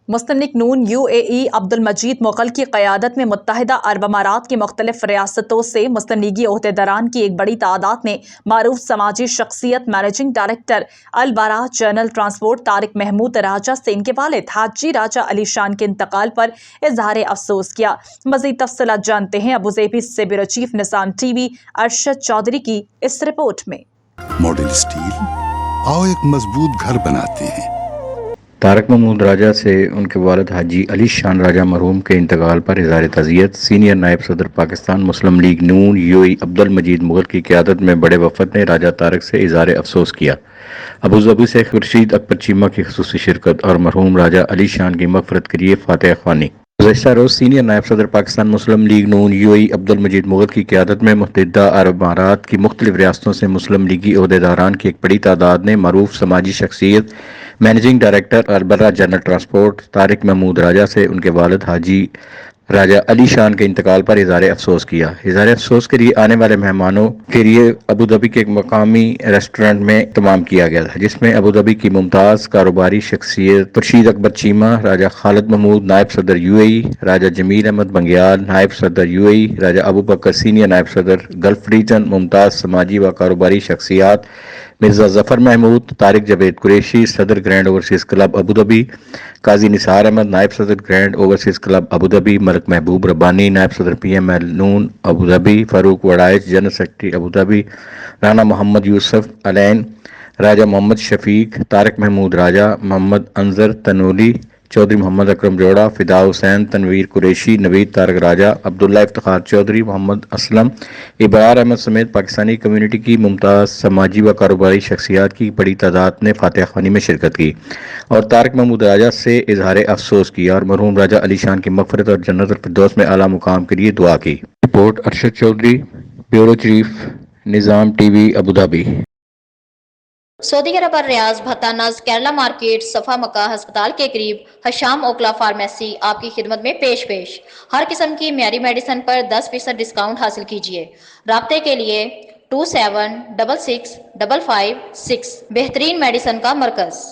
مستنق نون UAE Abdul Majeed Mughal کی قیادت میں متحدہ عرب امارات کی مختلف ریاستوں سے مستنگی عہدیداران کی ایک بڑی تعداد نے معروف سماجی شخصیت مینیجنگ ڈائریکٹر البراہ جنرل ٹرانسپورٹ طارق محمود راجہ سے ان کے والد حاجی راجہ علی شان کے انتقال پر اظہار افسوس کیا۔ مزید تفصیلات جانتے ہیں ابوظہبی سے بیورو چیف نظام ٹی وی ارشد چودھری کی اس رپورٹ میں۔ ماڈل اسٹیل آؤ ایک مضبوط گھر بناتے ہیں۔ طارق محمود راجہ سے ان کے والد حاجی علی شان راجہ مرحوم کے انتقال پر اظہار تعزیت۔ سینئر نائب صدر پاکستان مسلم لیگ نون UAE عبد المجید مغل کی قیادت میں بڑے وفد نے راجہ طارق سے اظہار افسوس کیا۔ ابوظہبی سے خورشید اکبر چیمہ کی خصوصی شرکت اور مرحوم راجہ علی شان کی مغفرت کے لیے فاتحہ خوانی۔ گزشتہ روز سینئر نائب صدر پاکستان مسلم لیگ نون UAE عبد المجید مغل کی قیادت میں متحدہ عرب امارات کی مختلف ریاستوں سے مسلم لیگی عہدیداران کی ایک بڑی تعداد نے معروف سماجی شخصیت مینیجنگ ڈائریکٹر البراہ جنرل ٹرانسپورٹ طارق محمود راجہ سے ان کے والد حاجی راجہ علی شان کے انتقال پر اظہار افسوس کیا۔ اظہار افسوس کے لیے آنے والے مہمانوں کے لیے ابوظہبی کے ایک مقامی ریسٹورنٹ میں اہتمام کیا گیا تھا، جس میں ابوظہبی کی ممتاز کاروباری شخصیت خورشید اکبر چیمہ، راجہ خالد محمود نائب صدر UAE، راجہ جمیل احمد بنگیال نائب صدر UAE، راجہ ابو بکر سینئر نائب صدر گلف ریجن، ممتاز سماجی و کاروباری شخصیات مرزا ظفر محمود، طارق جاوید قریشی صدر گرینڈ اوورسیز کلب ابوظہبی، قاضی نثار احمد نائب صدر grand overseas club Abu Dhabi, Malik Mehboob Rabbani نائب صدر PML نون Abu Dhabi, Farooq Warraich general secretary Abu Dhabi, Rana Muhammad Yousuf علین، راجہ محمد شفیق، طارق محمود راجہ، محمد انظر تنولی، چودھری محمد اکرم جوڑا، فدا حسین، تنویر قریشی، نوید طارق راجہ، عبداللہ افتخار چودھری، محمد اسلم، ابرار احمد سمیت پاکستانی کمیونٹی کی ممتاز سماجی و کاروباری شخصیات کی بڑی تعداد نے فاتحہ خوانی میں شرکت کی اور طارق محمود راجہ سے اظہار افسوس کیا اور مرحوم راجہ علی شان کی مغفرت اور جنت الفردوس میں اعلیٰ مقام کے لیے دعا کی۔ Report Arshad Chaudhry, bureau chief Nizam T V Abu Dhabi. Saudi عرب اور ریاض بھتانز کیرلا مارکیٹ صفا مکہ ہسپتال کے قریب حشام اوکلا فارمیسی آپ کی خدمت میں پیش ہر قسم کی معیاری میڈیسن پر 10% ڈسکاؤنٹ حاصل کیجیے۔ رابطے کے لیے 27665556 بہترین میڈیسن کا مرکز۔